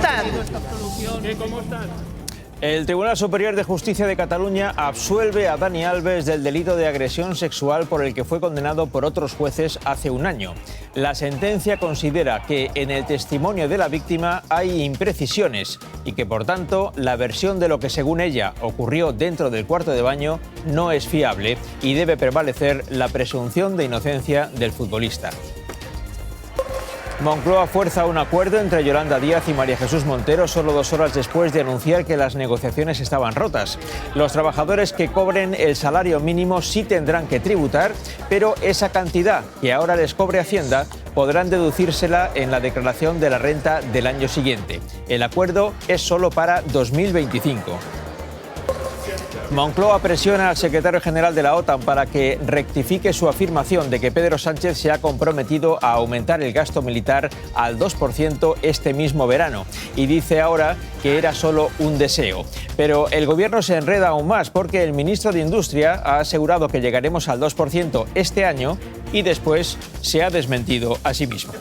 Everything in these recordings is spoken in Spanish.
están? ¿Cómo están? El Tribunal Superior de Justicia de Cataluña absuelve a Dani Alves del delito de agresión sexual por el que fue condenado por otros jueces hace un año. La sentencia considera que en el testimonio de la víctima hay imprecisiones y que, por tanto, la versión de lo que, según ella, ocurrió dentro del cuarto de baño no es fiable y debe prevalecer la presunción de inocencia del futbolista. Moncloa fuerza un acuerdo entre Yolanda Díaz y María Jesús Montero solo 2 horas después de anunciar que las negociaciones estaban rotas. Los trabajadores que cobren el salario mínimo sí tendrán que tributar, pero esa cantidad que ahora les cobre Hacienda podrán deducírsela en la declaración de la renta del año siguiente. El acuerdo es solo para 2025. Moncloa presiona al secretario general de la OTAN para que rectifique su afirmación de que Pedro Sánchez se ha comprometido a aumentar el gasto militar al 2% este mismo verano y dice ahora que era solo un deseo. Pero el gobierno se enreda aún más porque el ministro de Industria ha asegurado que llegaremos al 2% este año y después se ha desmentido a sí mismo.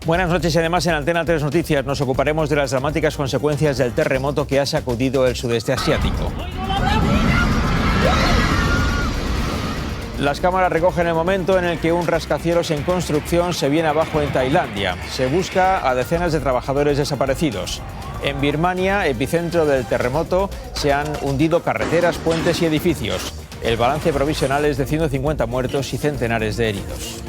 Buenas noches y además en Antena 3 Noticias nos ocuparemos de las dramáticas consecuencias del terremoto que ha sacudido el sudeste asiático. Las cámaras recogen el momento en el que un rascacielos en construcción se viene abajo en Tailandia. Se busca a decenas de trabajadores desaparecidos. En Birmania, epicentro del terremoto, se han hundido carreteras, puentes y edificios. El balance provisional es de 150 muertos y centenares de heridos.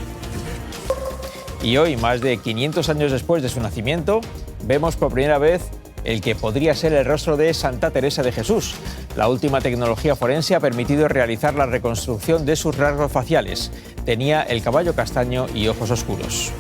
Y hoy, más de 500 años después de su nacimiento, vemos por primera vez el que podría ser el rostro de Santa Teresa de Jesús. La última tecnología forense ha permitido realizar la reconstrucción de sus rasgos faciales. Tenía el cabello castaño y ojos oscuros.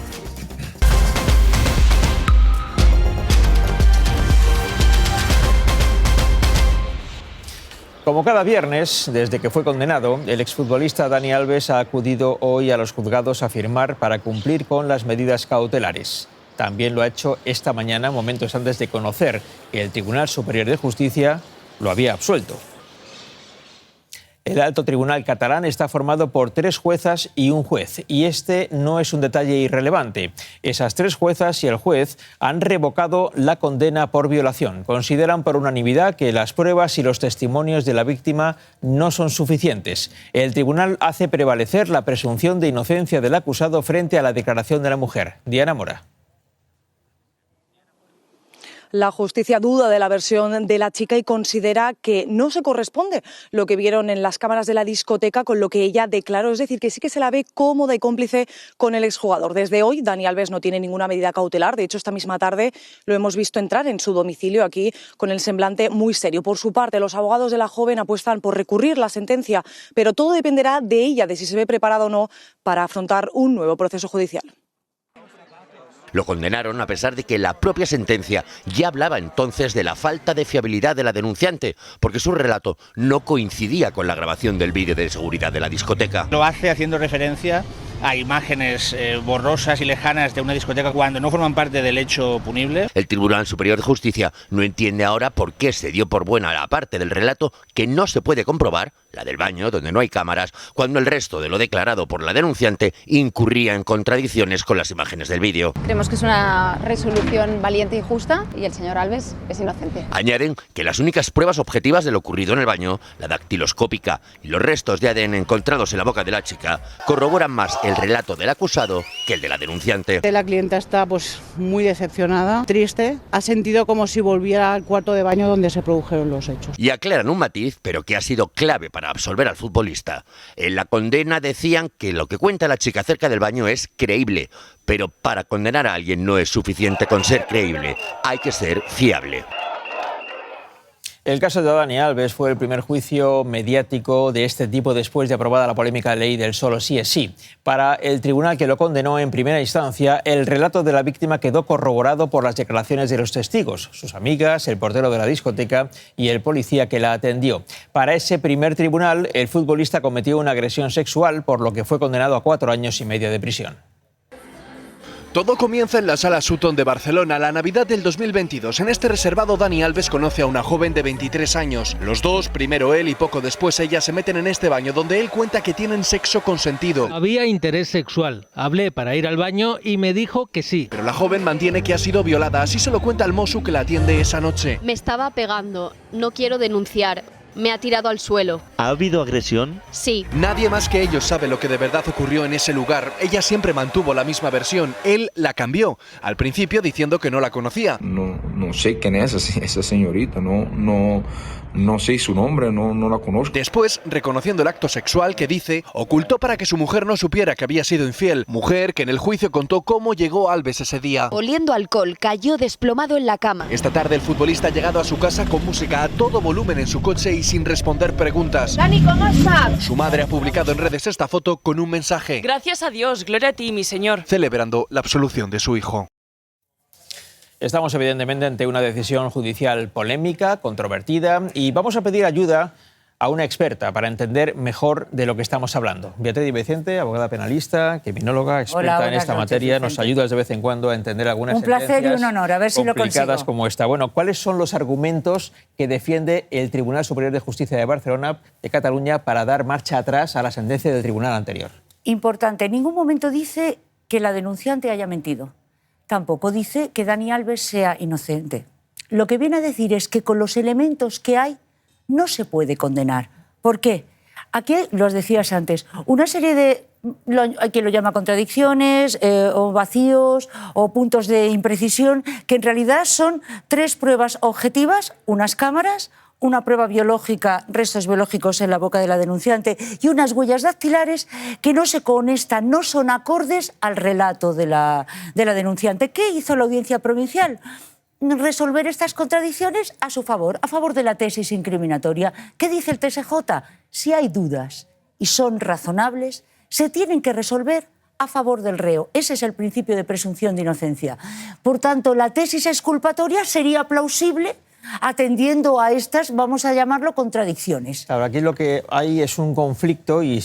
Como cada viernes, desde que fue condenado, el exfutbolista Dani Alves ha acudido hoy a los juzgados a firmar para cumplir con las medidas cautelares. También lo ha hecho esta mañana, momentos antes de conocer que el Tribunal Superior de Justicia lo había absuelto. El alto tribunal catalán está formado por 3 juezas y un juez, y este no es un detalle irrelevante. Esas 3 juezas y el juez han revocado la condena por violación. Consideran por unanimidad que las pruebas y los testimonios de la víctima no son suficientes. El tribunal hace prevalecer la presunción de inocencia del acusado frente a la declaración de la mujer. Diana Mora. La justicia duda de la versión de la chica y considera que no se corresponde lo que vieron en las cámaras de la discoteca con lo que ella declaró. Es decir, que sí que se la ve cómoda y cómplice con el exjugador. Desde hoy, Dani Alves no tiene ninguna medida cautelar. De hecho, esta misma tarde lo hemos visto entrar en su domicilio aquí con el semblante muy serio. Por su parte, los abogados de la joven apuestan por recurrir la sentencia, pero todo dependerá de ella, de si se ve preparada o no para afrontar un nuevo proceso judicial. Lo condenaron a pesar de que la propia sentencia ya hablaba entonces de la falta de fiabilidad de la denunciante, porque su relato no coincidía con la grabación del vídeo de seguridad de la discoteca. Lo hace haciendo referencia a imágenes borrosas y lejanas de una discoteca cuando no forman parte del hecho punible. El Tribunal Superior de Justicia no entiende ahora por qué se dio por buena la parte del relato que no se puede comprobar, la del baño, donde no hay cámaras, cuando el resto de lo declarado por la denunciante incurría en contradicciones con las imágenes del vídeo. Creemos que es una resolución valiente y justa y el señor Alves es inocente. Añaden que las únicas pruebas objetivas de lo ocurrido en el baño, la dactiloscópica y los restos de ADN encontrados en la boca de la chica, corroboran más el relato del acusado que el de la denunciante. La clienta está muy decepcionada, triste, ha sentido como si volviera al cuarto de baño donde se produjeron los hechos. Y aclaran un matiz, pero que ha sido clave para absolver al futbolista. En la condena decían que lo que cuenta la chica acerca del baño es creíble, pero para condenar a alguien no es suficiente con ser creíble, hay que ser fiable. El caso de Dani Alves fue el primer juicio mediático de este tipo después de aprobada la polémica ley del solo sí es sí. Para el tribunal que lo condenó en primera instancia, el relato de la víctima quedó corroborado por las declaraciones de los testigos, sus amigas, el portero de la discoteca y el policía que la atendió. Para ese primer tribunal, el futbolista cometió una agresión sexual, por lo que fue condenado a 4 años y medio de prisión. Todo comienza en la Sala Sutton de Barcelona, la Navidad del 2022. En este reservado, Dani Alves conoce a una joven de 23 años. Los dos, primero él y poco después ella, se meten en este baño donde él cuenta que tienen sexo consentido. Había interés sexual. Hablé para ir al baño y me dijo que sí. Pero la joven mantiene que ha sido violada. Así se lo cuenta al mosu que la atiende esa noche. Me estaba pegando. No quiero denunciar. Me ha tirado al suelo. ¿Ha habido agresión? Sí. Nadie más que ellos sabe lo que de verdad ocurrió en ese lugar. Ella siempre mantuvo la misma versión. Él la cambió. Al principio diciendo que no la conocía. No sé quién es esa señorita. No sé su nombre, no la conozco. Después, reconociendo el acto sexual que dice, ocultó para que su mujer no supiera que había sido infiel. Mujer que en el juicio contó cómo llegó Alves ese día. Oliendo alcohol, cayó desplomado en la cama. Esta tarde el futbolista ha llegado a su casa con música a todo volumen en su coche y sin responder preguntas. Dani, ¿cómo estás? Su madre ha publicado en redes esta foto con un mensaje. Gracias a Dios, gloria a ti, mi señor. Celebrando la absolución de su hijo. Estamos evidentemente ante una decisión judicial polémica, controvertida, y vamos a pedir ayuda a una experta para entender mejor de lo que estamos hablando. Beatriz Di Vicente, abogada penalista, criminóloga, experta en esta materia, nos ayudas de vez en cuando a entender algunas sentencias un placer y un honor, a ver si lo complicadas consigo. como esta. Bueno, ¿cuáles son los argumentos que defiende el Tribunal Superior de Justicia de Barcelona, de Cataluña, para dar marcha atrás a la sentencia del tribunal anterior? Importante, en ningún momento dice que la denunciante haya mentido. Tampoco dice que Dani Alves sea inocente. Lo que viene a decir es que con los elementos que hay no se puede condenar. ¿Por qué? Aquí, lo decías antes, una serie de, hay quien lo llama contradicciones, o vacíos, o puntos de imprecisión, que en realidad son tres pruebas objetivas, unas cámaras, una prueba biológica, restos biológicos en la boca de la denunciante y unas huellas dactilares que no se conectan, no son acordes al relato de la denunciante. ¿Qué hizo la Audiencia Provincial? Resolver estas contradicciones a su favor, a favor de la tesis incriminatoria. ¿Qué dice el TSJ? Si hay dudas y son razonables, se tienen que resolver a favor del reo. Ese es el principio de presunción de inocencia. Por tanto, la tesis exculpatoria sería plausible atendiendo a estas, vamos a llamarlo, contradicciones. Claro, aquí lo que hay es un conflicto y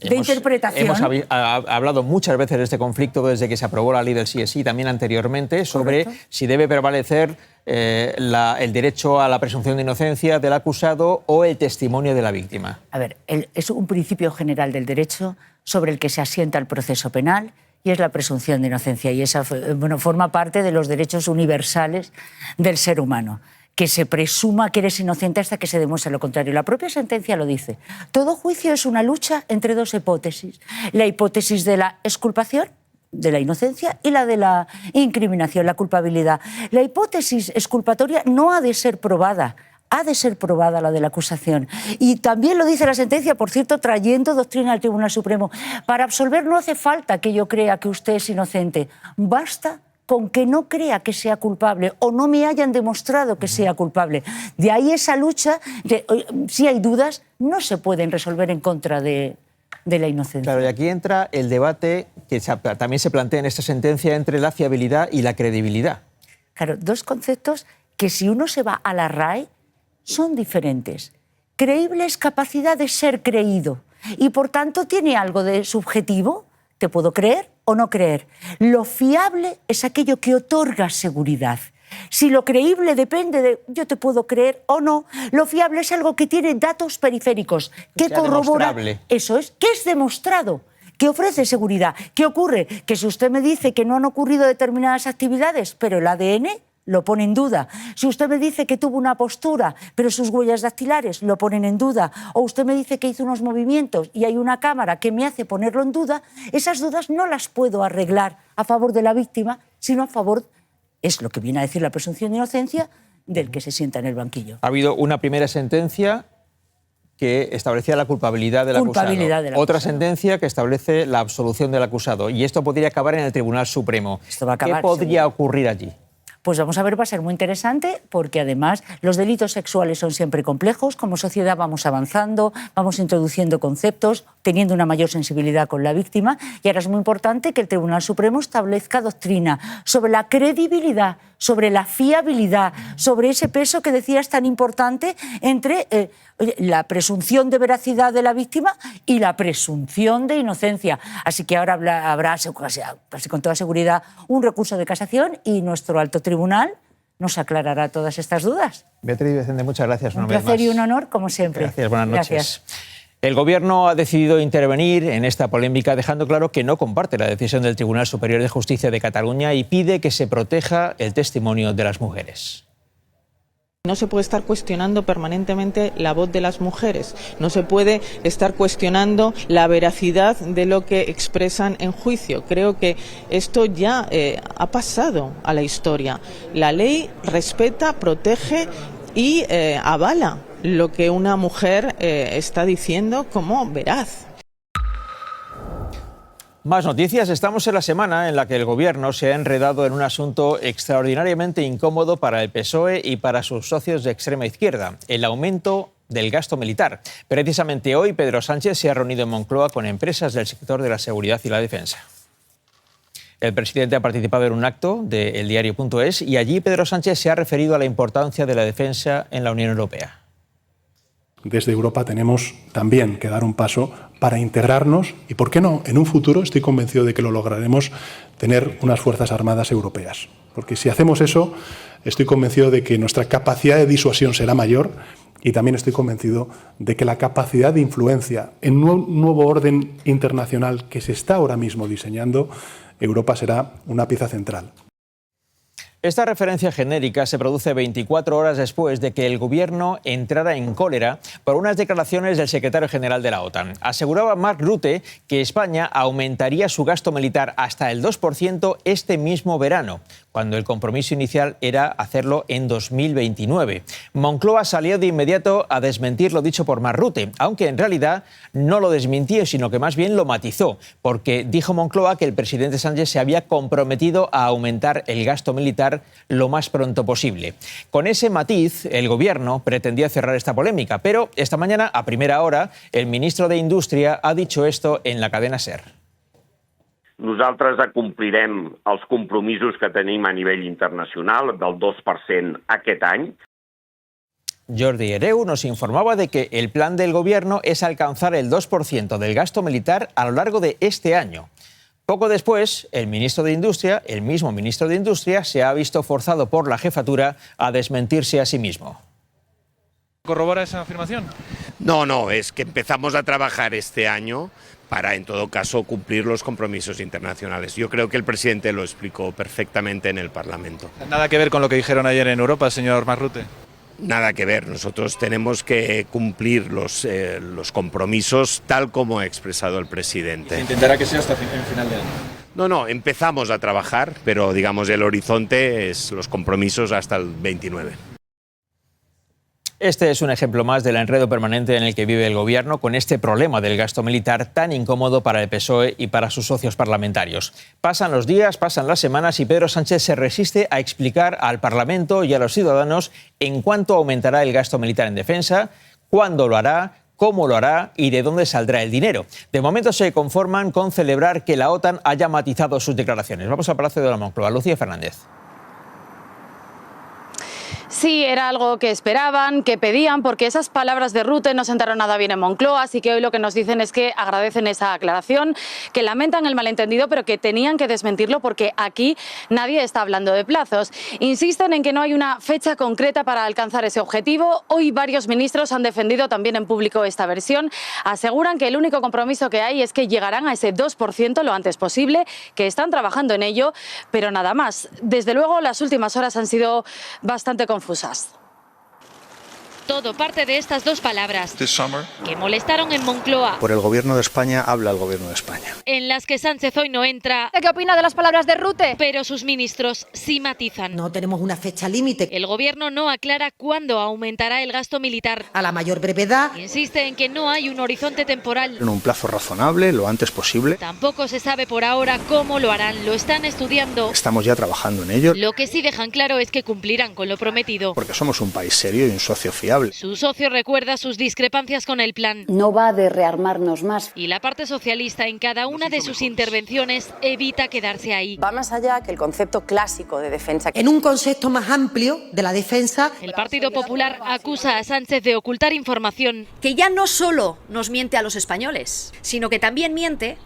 interpretación. Hemos hablado muchas veces de este conflicto desde que se aprobó la ley del sí es sí, también anteriormente, sobre si debe prevalecer el derecho a la presunción de inocencia del acusado o el testimonio de la víctima. A ver, es un principio general del derecho sobre el que se asienta el proceso penal y es la presunción de inocencia. Y esa forma parte de los derechos universales del ser humano. Que se presuma que eres inocente hasta que se demuestre lo contrario. La propia sentencia lo dice. Todo juicio es una lucha entre dos hipótesis. La hipótesis de la exculpación, de la inocencia, y la de la incriminación, la culpabilidad. La hipótesis exculpatoria no ha de ser probada. Ha de ser probada la de la acusación. Y también lo dice la sentencia, por cierto, trayendo doctrina al Tribunal Supremo. Para absolver no hace falta que yo crea que usted es inocente. Basta con que no crea que sea culpable o no me hayan demostrado que sea culpable. De ahí esa lucha, si hay dudas, no se pueden resolver en contra de la inocencia. Claro, y aquí entra el debate que también se plantea en esta sentencia entre la fiabilidad y la credibilidad. Claro, dos conceptos que si uno se va a la RAE son diferentes. Creíble es capacidad de ser creído y por tanto tiene algo de subjetivo. ¿Te puedo creer o no creer? Lo fiable es aquello que otorga seguridad. Si lo creíble depende de yo te puedo creer o no, lo fiable es algo que tiene datos periféricos, que corrobora. Eso es, que es demostrado, que ofrece seguridad. ¿Qué ocurre? Que si usted me dice que no han ocurrido determinadas actividades, pero el ADN lo pone en duda. Si usted me dice que tuvo una postura, pero sus huellas dactilares lo ponen en duda, o usted me dice que hizo unos movimientos y hay una cámara que me hace ponerlo en duda, esas dudas no las puedo arreglar a favor de la víctima, sino a favor, es lo que viene a decir la presunción de inocencia, del que se sienta en el banquillo. Ha habido una primera sentencia que establecía la culpabilidad del acusado. Otra sentencia que establece la absolución del acusado. Y esto podría acabar en el Tribunal Supremo. Esto va a acabar, ¿qué podría ocurrir allí? Pues vamos a ver, va a ser muy interesante porque además los delitos sexuales son siempre complejos. Como sociedad vamos avanzando, vamos introduciendo conceptos, teniendo una mayor sensibilidad con la víctima y ahora es muy importante que el Tribunal Supremo establezca doctrina sobre la credibilidad, sobre la fiabilidad, sobre ese peso que decías tan importante entre la presunción de veracidad de la víctima y la presunción de inocencia. Así que ahora habrá casi con toda seguridad un recurso de casación y nuestro alto tribunal nos aclarará todas estas dudas. Beatriz Vicente, muchas gracias. Un placer y un honor, como siempre. Gracias, buenas noches. Gracias. El Gobierno ha decidido intervenir en esta polémica, dejando claro que no comparte la decisión del Tribunal Superior de Justicia de Cataluña y pide que se proteja el testimonio de las mujeres. No se puede estar cuestionando permanentemente la voz de las mujeres, no se puede estar cuestionando la veracidad de lo que expresan en juicio. Creo que esto ya ha pasado a la historia. La ley respeta, protege y avala lo que una mujer está diciendo como veraz. Más noticias. Estamos en la semana en la que el Gobierno se ha enredado en un asunto extraordinariamente incómodo para el PSOE y para sus socios de extrema izquierda, el aumento del gasto militar. Precisamente hoy Pedro Sánchez se ha reunido en Moncloa con empresas del sector de la seguridad y la defensa. El presidente ha participado en un acto de eldiario.es y allí Pedro Sánchez se ha referido a la importancia de la defensa en la Unión Europea. Desde Europa tenemos también que dar un paso para integrarnos y, ¿por qué no?, en un futuro, estoy convencido de que lo lograremos, tener unas Fuerzas Armadas europeas. Porque si hacemos eso, estoy convencido de que nuestra capacidad de disuasión será mayor y también estoy convencido de que la capacidad de influencia en un nuevo orden internacional que se está ahora mismo diseñando, Europa será una pieza central. Esta referencia genérica se produce 24 horas después de que el Gobierno entrara en cólera por unas declaraciones del secretario general de la OTAN. Aseguraba Mark Rutte que España aumentaría su gasto militar hasta el 2% este mismo verano, cuando el compromiso inicial era hacerlo en 2029. Moncloa salió de inmediato a desmentir lo dicho por Mark Rutte, aunque en realidad no lo desmintió, sino que más bien lo matizó, porque dijo Moncloa que el presidente Sánchez se había comprometido a aumentar el gasto militar lo más pronto posible. Con ese matiz, el Gobierno pretendía cerrar esta polémica, pero esta mañana, a primera hora, el ministro de Indústria ha dicho esto en la cadena SER. Nosaltres acomplirem els compromisos que tenim a nivell internacional del 2% aquest any. Jordi Hereu nos informaba de que el plan del Gobierno es alcanzar el 2% del gasto militar a lo largo de este año. Poco después, el mismo ministro de Industria, se ha visto forzado por la jefatura a desmentirse a sí mismo. ¿Corrobora esa afirmación? No, es que empezamos a trabajar este año para, en todo caso, cumplir los compromisos internacionales. Yo creo que el presidente lo explicó perfectamente en el Parlamento. Nada que ver con lo que dijeron ayer en Europa, señor Mark Rutte. Nada que ver, nosotros tenemos que cumplir los compromisos tal como ha expresado el presidente. ¿Se intentará que sea hasta el final de año? No, empezamos a trabajar, pero digamos el horizonte es los compromisos hasta el 29. Este es un ejemplo más del enredo permanente en el que vive el Gobierno con este problema del gasto militar tan incómodo para el PSOE y para sus socios parlamentarios. Pasan los días, pasan las semanas y Pedro Sánchez se resiste a explicar al Parlamento y a los ciudadanos en cuánto aumentará el gasto militar en defensa, cuándo lo hará, cómo lo hará y de dónde saldrá el dinero. De momento se conforman con celebrar que la OTAN haya matizado sus declaraciones. Vamos al Palacio de la Moncloa. Lucía Fernández. Sí, era algo que esperaban, que pedían, porque esas palabras de Rutte no sentaron nada bien en Moncloa, así que hoy lo que nos dicen es que agradecen esa aclaración, que lamentan el malentendido, pero que tenían que desmentirlo porque aquí nadie está hablando de plazos. Insisten en que no hay una fecha concreta para alcanzar ese objetivo. Hoy varios ministros han defendido también en público esta versión. Aseguran que el único compromiso que hay es que llegarán a ese 2% lo antes posible, que están trabajando en ello, pero nada más. Desde luego, las últimas horas han sido bastante confusas. Todo parte de estas dos palabras que molestaron en Moncloa. Por el Gobierno de España habla el Gobierno de España. En las que Sánchez hoy no entra. ¿Qué opina de las palabras de Rutte? Pero sus ministros sí matizan. No tenemos una fecha límite. El Gobierno no aclara cuándo aumentará el gasto militar. A la mayor brevedad. Insiste en que no hay un horizonte temporal. En un plazo razonable, lo antes posible. Tampoco se sabe por ahora cómo lo harán. Lo están estudiando. Estamos ya trabajando en ello. Lo que sí dejan claro es que cumplirán con lo prometido. Porque somos un país serio y un socio fiable. inviable. Su socio recuerda sus discrepancias con el plan. No va de rearmarnos más. Y la parte socialista en cada una de sus intervenciones evita quedarse ahí. Va más allá que el concepto clásico de defensa. En un concepto más amplio de la defensa. El Partido Popular acusa a Sánchez de ocultar información. Que ya no solo nos miente a los españoles, sino que también miente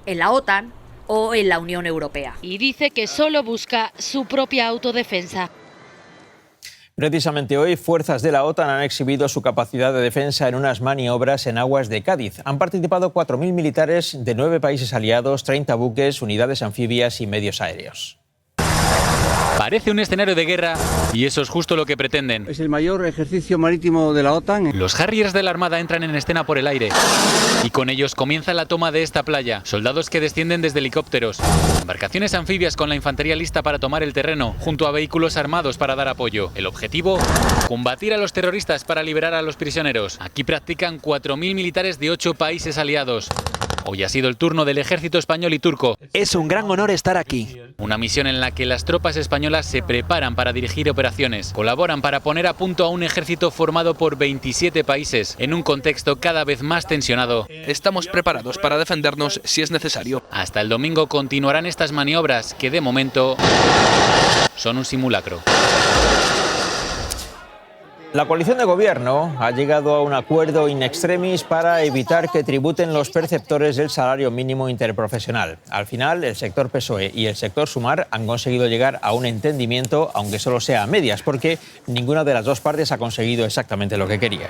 en la OTAN o en la Unión Europea. Y dice que solo busca su propia autodefensa. Precisamente hoy, fuerzas de la OTAN han exhibido su capacidad de defensa en unas maniobras en aguas de Cádiz. Han participado 4.000 militares de 9 países aliados, 30 buques, unidades anfibias y medios aéreos. Parece un escenario de guerra y eso es justo lo que pretenden. Es el mayor ejercicio marítimo de la OTAN. Los Harriers de la Armada entran en escena por el aire y con ellos comienza la toma de esta playa. Soldados que descienden desde helicópteros, embarcaciones anfibias con la infantería lista para tomar el terreno, junto a vehículos armados para dar apoyo. El objetivo, combatir a los terroristas para liberar a los prisioneros. Aquí practican 4.000 militares de 8 países aliados. Hoy ha sido el turno del ejército español y turco. Es un gran honor estar aquí. Una misión en la que las tropas españolas se preparan para dirigir operaciones. Colaboran para poner a punto a un ejército formado por 27 países en un contexto cada vez más tensionado. Estamos preparados para defendernos si es necesario. Hasta el domingo continuarán estas maniobras que de momento son un simulacro. La coalición de gobierno ha llegado a un acuerdo in extremis para evitar que tributen los perceptores del salario mínimo interprofesional. Al final, el sector PSOE y el sector Sumar han conseguido llegar a un entendimiento, aunque solo sea a medias, porque ninguna de las dos partes ha conseguido exactamente lo que quería.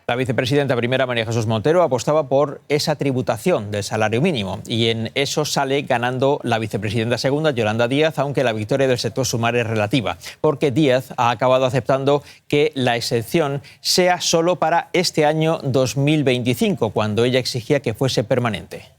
La vicepresidenta primera, María Jesús Montero, apostaba por esa tributación del salario mínimo y en eso sale ganando la vicepresidenta segunda, Yolanda Díaz, aunque la victoria del sector Sumar es relativa, porque Díaz ha acabado aceptando que la excepción sea solo para este año 2025, cuando ella exigía que fuese permanente.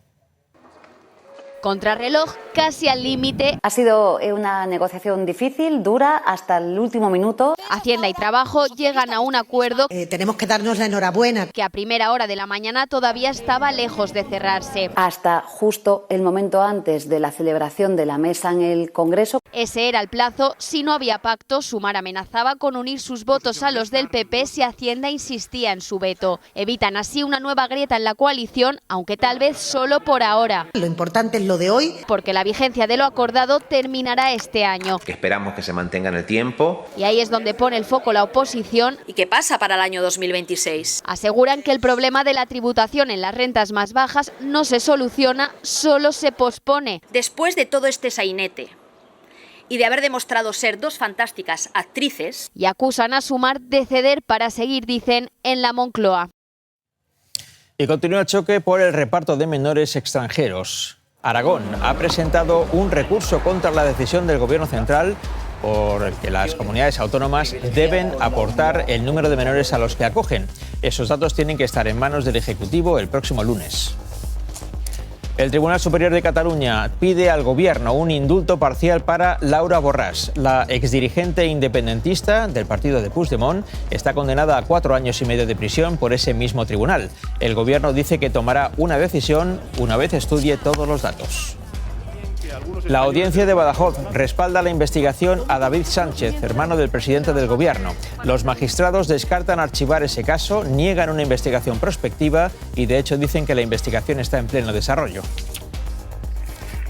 Contrarreloj, casi al límite. Ha sido una negociación difícil, dura, hasta el último minuto. Hacienda y Trabajo llegan a un acuerdo Tenemos que darnos la enhorabuena. que a primera hora de la mañana todavía estaba lejos de cerrarse. Hasta justo el momento antes de la celebración de la mesa en el Congreso. Ese era el plazo. Si no había pacto, Sumar amenazaba con unir sus votos a los del PP si Hacienda insistía en su veto. Evitan así una nueva grieta en la coalición, aunque tal vez solo por ahora. Lo importante es lo de hoy. Porque la vigencia de lo acordado terminará este año. Que esperamos que se mantenga en el tiempo. Y ahí es donde pone el foco la oposición. ¿Y qué pasa para el año 2026? Aseguran que el problema de la tributación en las rentas más bajas no se soluciona, solo se pospone. Después de todo este sainete y de haber demostrado ser dos fantásticas actrices. Y acusan a Sumar de ceder para seguir, dicen, en la Moncloa. Y continúa el choque por el reparto de menores extranjeros. Aragón ha presentado un recurso contra la decisión del Gobierno central por el que las comunidades autónomas deben aportar el número de menores a los que acogen. Esos datos tienen que estar en manos del Ejecutivo el próximo lunes. El Tribunal Superior de Cataluña pide al Gobierno un indulto parcial para Laura Borràs. La exdirigente independentista del partido de Puigdemont está condenada a 4 años y medio de prisión por ese mismo tribunal. El Gobierno dice que tomará una decisión una vez estudie todos los datos. La Audiencia de Badajoz respalda la investigación a David Sánchez, hermano del presidente del Gobierno. Los magistrados descartan archivar ese caso, niegan una investigación prospectiva y de hecho dicen que la investigación está en pleno desarrollo.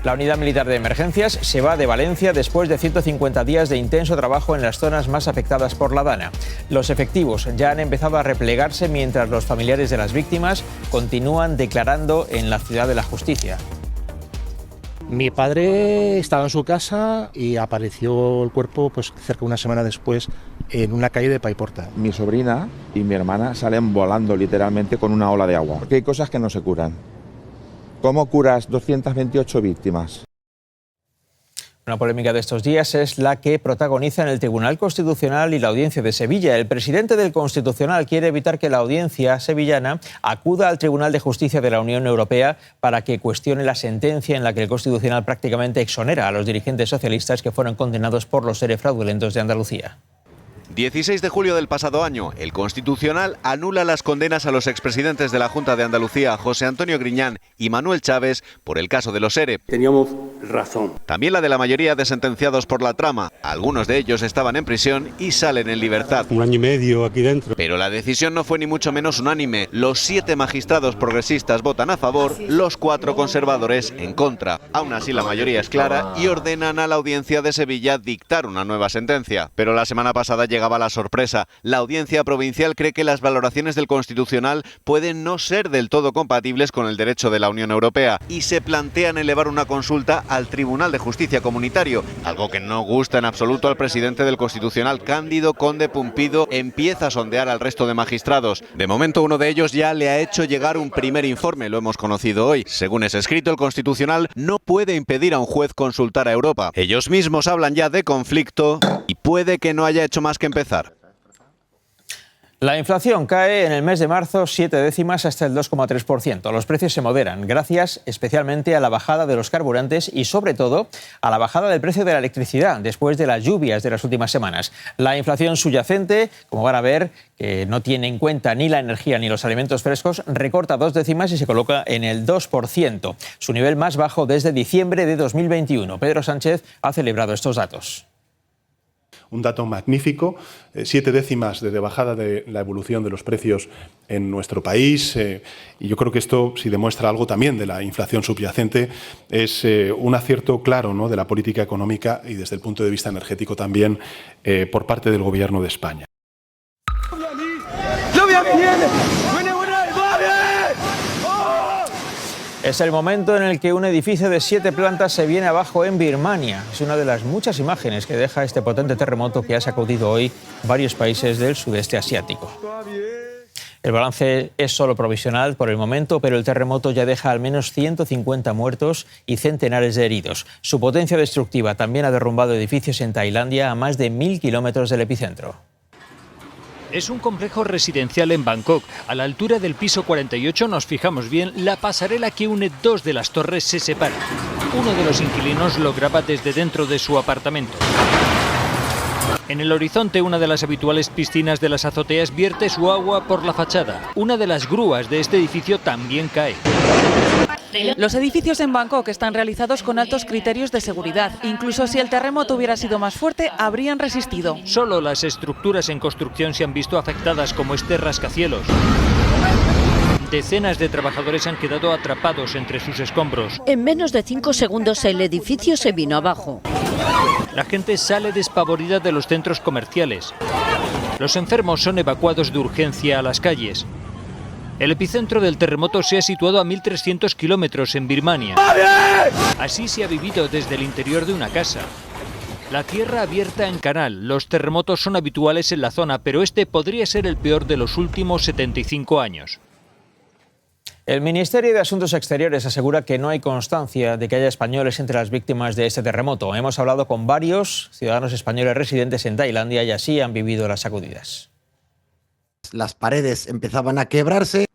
La Unidad Militar de Emergencias se va de Valencia después de 150 días de intenso trabajo en las zonas más afectadas por la Dana. Los efectivos ya han empezado a replegarse mientras los familiares de las víctimas continúan declarando en la Ciudad de la Justicia. Mi padre estaba en su casa y apareció el cuerpo pues cerca de una semana después en una calle de Paiporta. Mi sobrina y mi hermana salen volando literalmente con una ola de agua, porque hay cosas que no se curan. ¿Cómo curas 228 víctimas? Una polémica de estos días es la que protagonizan el Tribunal Constitucional y la Audiencia de Sevilla. El presidente del Constitucional quiere evitar que la audiencia sevillana acuda al Tribunal de Justicia de la Unión Europea para que cuestione la sentencia en la que el Constitucional prácticamente exonera a los dirigentes socialistas que fueron condenados por los ERE fraudulentos de Andalucía. 16 de julio del pasado año, el Constitucional anula las condenas a los expresidentes de la Junta de Andalucía, José Antonio Griñán y Manuel Chávez, por el caso de los ERE. Teníamos razón. También la de la mayoría de sentenciados por la trama. Algunos de ellos estaban en prisión y salen en libertad. 1 año y medio aquí dentro. Pero la decisión no fue ni mucho menos unánime. Los 7 magistrados progresistas votan a favor, los 4 conservadores en contra. Aún así, la mayoría es clara y ordenan a la Audiencia de Sevilla dictar una nueva sentencia. Pero la semana pasada llegaba la sorpresa. La Audiencia Provincial cree que las valoraciones del Constitucional pueden no ser del todo compatibles con el derecho de la Unión Europea y se plantean elevar una consulta al Tribunal de Justicia Comunitario, algo que no gusta en absoluto al presidente del Constitucional, Cándido Conde Pumpido. Empieza a sondear al resto de magistrados. De momento, uno de ellos ya le ha hecho llegar un primer informe, lo hemos conocido hoy. Según es escrito, el Constitucional no puede impedir a un juez consultar a Europa. Ellos mismos hablan ya de conflicto y puede que no haya hecho más que empezar. La inflación cae en el mes de marzo 7 décimas hasta el 2,3%. Los precios se moderan gracias especialmente a la bajada de los carburantes y sobre todo a la bajada del precio de la electricidad después de las lluvias de las últimas semanas. La inflación subyacente, como van a ver, que no tiene en cuenta ni la energía ni los alimentos frescos, recorta 2 décimas y se coloca en el 2%, su nivel más bajo desde diciembre de 2021. Pedro Sánchez ha celebrado estos datos. Un dato magnífico, 7 décimas de bajada de la evolución de los precios en nuestro país. Y yo creo que esto, si demuestra algo también de la inflación subyacente, es un acierto claro, ¿no?, de la política económica y desde el punto de vista energético también por parte del Gobierno de España. Es el momento en el que un edificio de 7 plantas se viene abajo en Birmania. Es una de las muchas imágenes que deja este potente terremoto que ha sacudido hoy varios países del sudeste asiático. El balance es solo provisional por el momento, pero el terremoto ya deja al menos 150 muertos y centenares de heridos. Su potencia destructiva también ha derrumbado edificios en Tailandia a más de 1000 kilómetros del epicentro. Es un complejo residencial en Bangkok. A la altura del piso 48 nos fijamos bien, la pasarela que une 2 de las torres se separa. Uno de los inquilinos lo graba desde dentro de su apartamento. En el horizonte, una de las habituales piscinas de las azoteas vierte su agua por la fachada. Una de las grúas de este edificio también cae. Los edificios en Bangkok están realizados con altos criterios de seguridad. Incluso si el terremoto hubiera sido más fuerte, habrían resistido. Solo las estructuras en construcción se han visto afectadas, como este rascacielos. Decenas de trabajadores han quedado atrapados entre sus escombros. En menos de 5 segundos el edificio se vino abajo. La gente sale despavorida de los centros comerciales. Los enfermos son evacuados de urgencia a las calles. El epicentro del terremoto se ha situado a 1.300 kilómetros en Birmania. Así se ha vivido desde el interior de una casa. La tierra abierta en canal. Los terremotos son habituales en la zona, pero este podría ser el peor de los últimos 75 años. El Ministerio de Asuntos Exteriores asegura que no hay constancia de que haya españoles entre las víctimas de este terremoto. Hemos hablado con varios ciudadanos españoles residentes en Tailandia y así han vivido las sacudidas. Las paredes empezaban a quebrarse,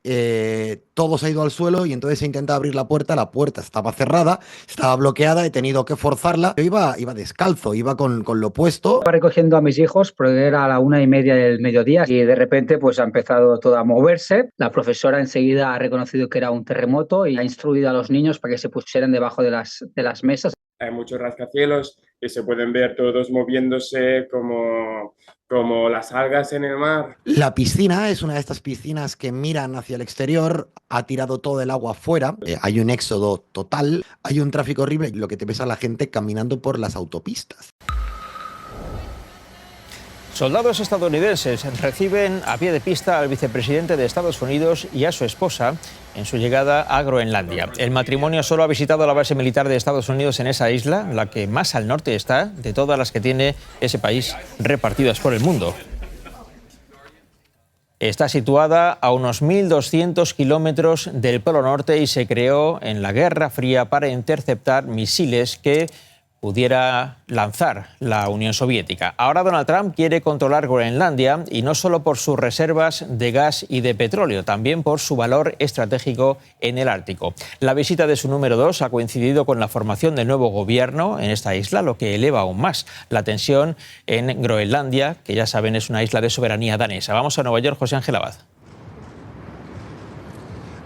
todo se ha ido al suelo y entonces se intenta abrir la puerta estaba cerrada, estaba bloqueada, he tenido que forzarla. Yo iba descalzo, iba con lo puesto. Estaba recogiendo a mis hijos porque era a la 1:30 del mediodía y de repente pues ha empezado todo a moverse. La profesora enseguida ha reconocido que era un terremoto y ha instruido a los niños para que se pusieran debajo de las mesas. Hay muchos rascacielos que se pueden ver todos moviéndose como las algas en el mar. La piscina es una de estas piscinas que miran hacia el exterior, ha tirado todo el agua afuera, hay un éxodo total, hay un tráfico horrible, lo que te ves a la gente caminando por las autopistas. Soldados estadounidenses reciben a pie de pista al vicepresidente de Estados Unidos y a su esposa en su llegada a Groenlandia. El matrimonio solo ha visitado la base militar de Estados Unidos en esa isla, la que más al norte está de todas las que tiene ese país repartidas por el mundo. Está situada a unos 1.200 kilómetros del Polo Norte y se creó en la Guerra Fría para interceptar misiles que pudiera lanzar la Unión Soviética. Ahora Donald Trump quiere controlar Groenlandia, y no solo por sus reservas de gas y de petróleo, también por su valor estratégico en el Ártico. La visita de su número 2 ha coincidido con la formación del nuevo gobierno en esta isla, lo que eleva aún más la tensión en Groenlandia, que ya saben es una isla de soberanía danesa. Vamos a Nueva York, José Ángel Abad.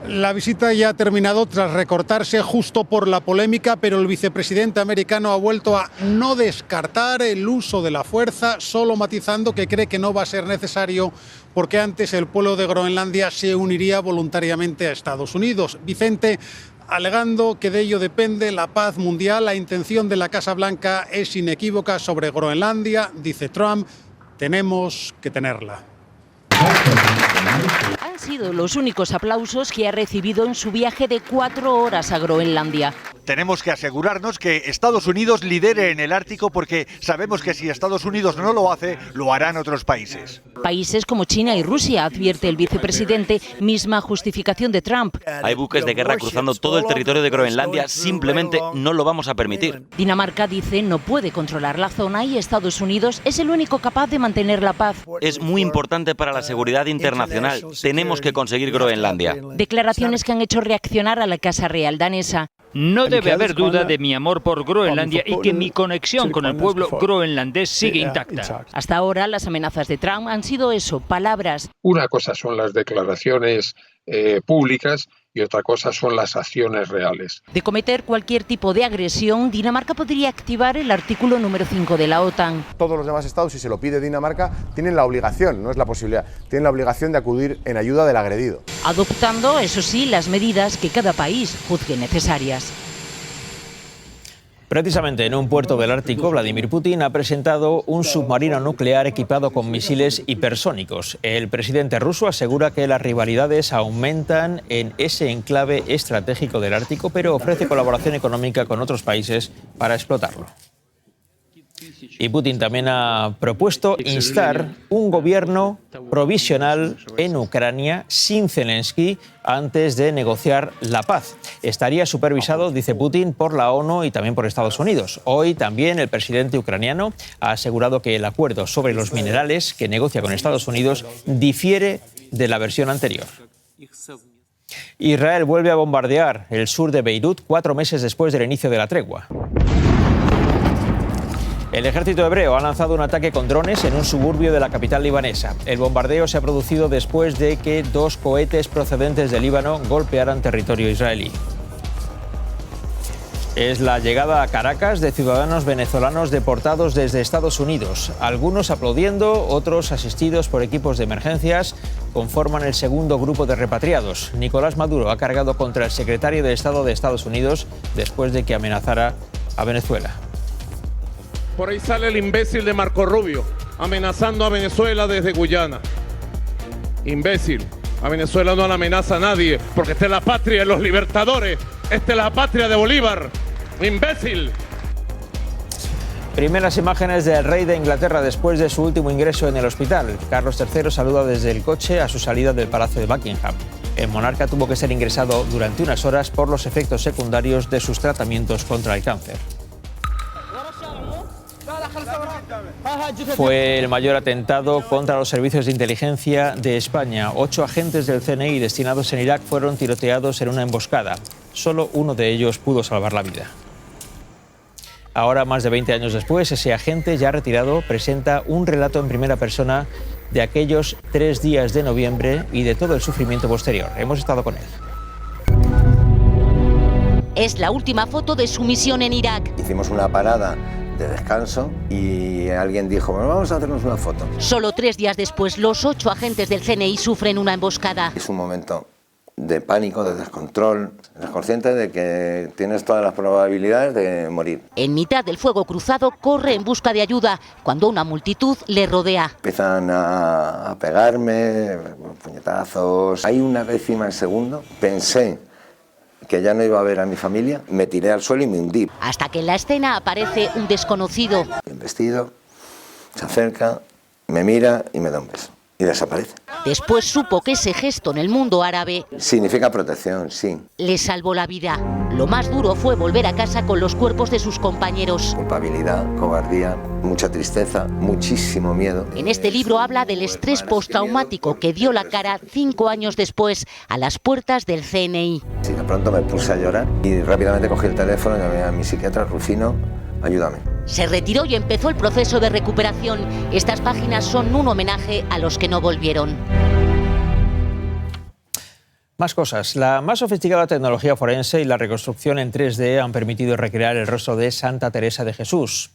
La visita ya ha terminado tras recortarse justo por la polémica, pero el vicepresidente americano ha vuelto a no descartar el uso de la fuerza, solo matizando que cree que no va a ser necesario porque antes el pueblo de Groenlandia se uniría voluntariamente a Estados Unidos. Vicente, alegando que de ello depende la paz mundial, la intención de la Casa Blanca es inequívoca sobre Groenlandia, dice Trump, tenemos que tenerla. Han sido los únicos aplausos que ha recibido en su viaje de 4 horas a Groenlandia. Tenemos que asegurarnos que Estados Unidos lidere en el Ártico, porque sabemos que si Estados Unidos no lo hace, lo harán otros países. Países como China y Rusia, advierte el vicepresidente, misma justificación de Trump. Hay buques de guerra cruzando todo el territorio de Groenlandia, simplemente no lo vamos a permitir. Dinamarca dice no puede controlar la zona y Estados Unidos es el único capaz de mantener la paz. Es muy importante para la seguridad internacional. Tenemos que conseguir Groenlandia. Declaraciones que han hecho reaccionar a la Casa Real danesa. No debe haber duda de mi amor por Groenlandia y que mi conexión con el pueblo groenlandés sigue intacta. Hasta ahora las amenazas de Trump han sido eso, palabras. Una cosa son las declaraciones públicas y otra cosa son las acciones reales. De cometer cualquier tipo de agresión, Dinamarca podría activar el artículo número 5 de la OTAN. Todos los demás estados, si se lo pide Dinamarca, tienen la obligación, no es la posibilidad, tienen la obligación de acudir en ayuda del agredido. Adoptando, eso sí, las medidas que cada país juzgue necesarias. Precisamente en un puerto del Ártico, Vladimir Putin ha presentado un submarino nuclear equipado con misiles hipersónicos. El presidente ruso asegura que las rivalidades aumentan en ese enclave estratégico del Ártico, pero ofrece colaboración económica con otros países para explotarlo. Y Putin también ha propuesto instar un gobierno provisional en Ucrania sin Zelensky antes de negociar la paz. Estaría supervisado, dice Putin, por la ONU y también por Estados Unidos. Hoy también el presidente ucraniano ha asegurado que el acuerdo sobre los minerales que negocia con Estados Unidos difiere de la versión anterior. Israel vuelve a bombardear el sur de Beirut 4 meses después del inicio de la tregua. El ejército hebreo ha lanzado un ataque con drones en un suburbio de la capital libanesa. El bombardeo se ha producido después de que 2 cohetes procedentes de Líbano golpearan territorio israelí. Es la llegada a Caracas de ciudadanos venezolanos deportados desde Estados Unidos. Algunos aplaudiendo, otros asistidos por equipos de emergencias, conforman el segundo grupo de repatriados. Nicolás Maduro ha cargado contra el secretario de Estado de Estados Unidos después de que amenazara a Venezuela. Por ahí sale el imbécil de Marco Rubio, amenazando a Venezuela desde Guyana. Imbécil, a Venezuela no le amenaza a nadie, porque esta es la patria de los libertadores, esta es la patria de Bolívar. Imbécil. Primeras imágenes del rey de Inglaterra después de su último ingreso en el hospital. Carlos III saluda desde el coche a su salida del Palacio de Buckingham. El monarca tuvo que ser ingresado durante unas horas por los efectos secundarios de sus tratamientos contra el cáncer. Fue el mayor atentado contra los servicios de inteligencia de España. 8 agentes del CNI destinados en Irak fueron tiroteados en una emboscada. Solo uno de ellos pudo salvar la vida. Ahora, más de 20 años después, ese agente ya retirado presenta un relato en primera persona de aquellos 3 días de noviembre y de todo el sufrimiento posterior. Hemos estado con él. Es la última foto de su misión en Irak. Hicimos una parada de descanso y alguien dijo, bueno, vamos a hacernos una foto. Solo 3 días después, los 8 agentes del CNI sufren una emboscada. Es un momento de pánico, de descontrol. Eres consciente de que tienes todas las probabilidades de morir. En mitad del fuego cruzado, corre en busca de ayuda cuando una multitud le rodea. Empiezan a pegarme, puñetazos. Hay una décima de segundo, pensé que ya no iba a ver a mi familia, me tiré al suelo y me hundí. Hasta que en la escena aparece un desconocido. Bien vestido, se acerca, me mira y me da un beso. Y desaparece. Después supo que ese gesto en el mundo árabe Significa protección, sí. le salvó la vida. Lo más duro fue volver a casa con los cuerpos de sus compañeros. Culpabilidad, cobardía, mucha tristeza, muchísimo miedo. En este libro habla del estrés postraumático que dio la cara 5 años después a las puertas del CNI. Sí, de pronto me puse a llorar y rápidamente cogí el teléfono y llamé a mi psiquiatra, Rufino, ayúdame. Se retiró y empezó el proceso de recuperación. Estas páginas son un homenaje a los que no volvieron. Más cosas. La más sofisticada tecnología forense y la reconstrucción en 3D han permitido recrear el rostro de Santa Teresa de Jesús.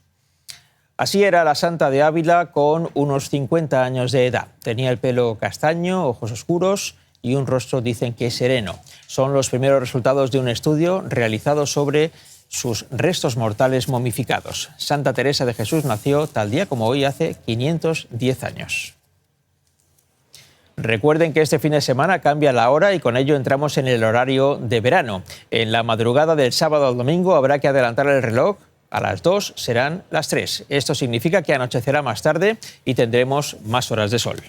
Así era la santa de Ávila con unos 50 años de edad. Tenía el pelo castaño, ojos oscuros y un rostro, dicen que sereno. Son los primeros resultados de un estudio realizado sobre sus restos mortales momificados. Santa Teresa de Jesús nació tal día como hoy hace 510 años. Recuerden que este fin de semana cambia la hora y con ello entramos en el horario de verano. En la madrugada del sábado al domingo habrá que adelantar el reloj. A las 2 serán las 3. Esto significa que anochecerá más tarde y tendremos más horas de sol.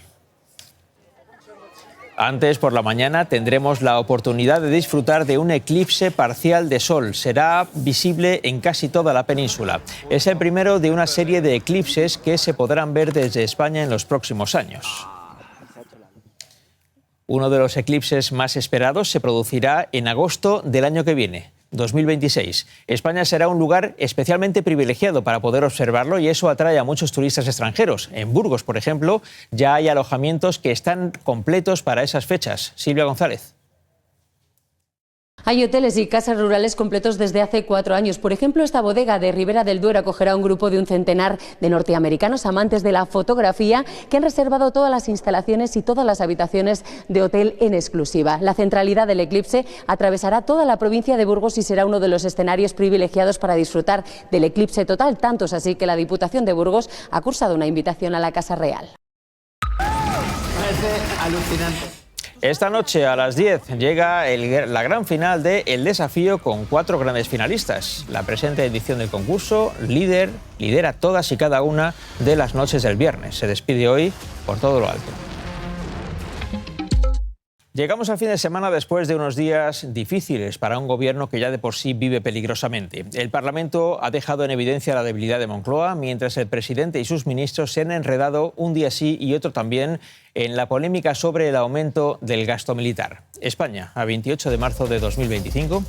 Antes, por la mañana, tendremos la oportunidad de disfrutar de un eclipse parcial de sol. Será visible en casi toda la península. Es el primero de una serie de eclipses que se podrán ver desde España en los próximos años. Uno de los eclipses más esperados se producirá en agosto del año que viene, 2026. España será un lugar especialmente privilegiado para poder observarlo y eso atrae a muchos turistas extranjeros. En Burgos, por ejemplo, ya hay alojamientos que están completos para esas fechas. Silvia González. Hay hoteles y casas rurales completos desde hace 4 años. Por ejemplo, esta bodega de Ribera del Duero acogerá a un grupo de un centenar de norteamericanos amantes de la fotografía que han reservado todas las instalaciones y todas las habitaciones de hotel en exclusiva. La centralidad del eclipse atravesará toda la provincia de Burgos y será uno de los escenarios privilegiados para disfrutar del eclipse total. Tanto es así que la Diputación de Burgos ha cursado una invitación a la Casa Real. Parece alucinante. Esta noche a las 10 llega la gran final de El Desafío con 4 grandes finalistas. La presente edición del concurso lidera todas y cada una de las noches del viernes. Se despide hoy por todo lo alto. Llegamos al fin de semana después de unos días difíciles para un gobierno que ya de por sí vive peligrosamente. El Parlamento ha dejado en evidencia la debilidad de Moncloa, mientras el presidente y sus ministros se han enredado un día sí y otro también en la polémica sobre el aumento del gasto militar. España, a 28 de marzo de 2025.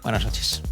Buenas noches.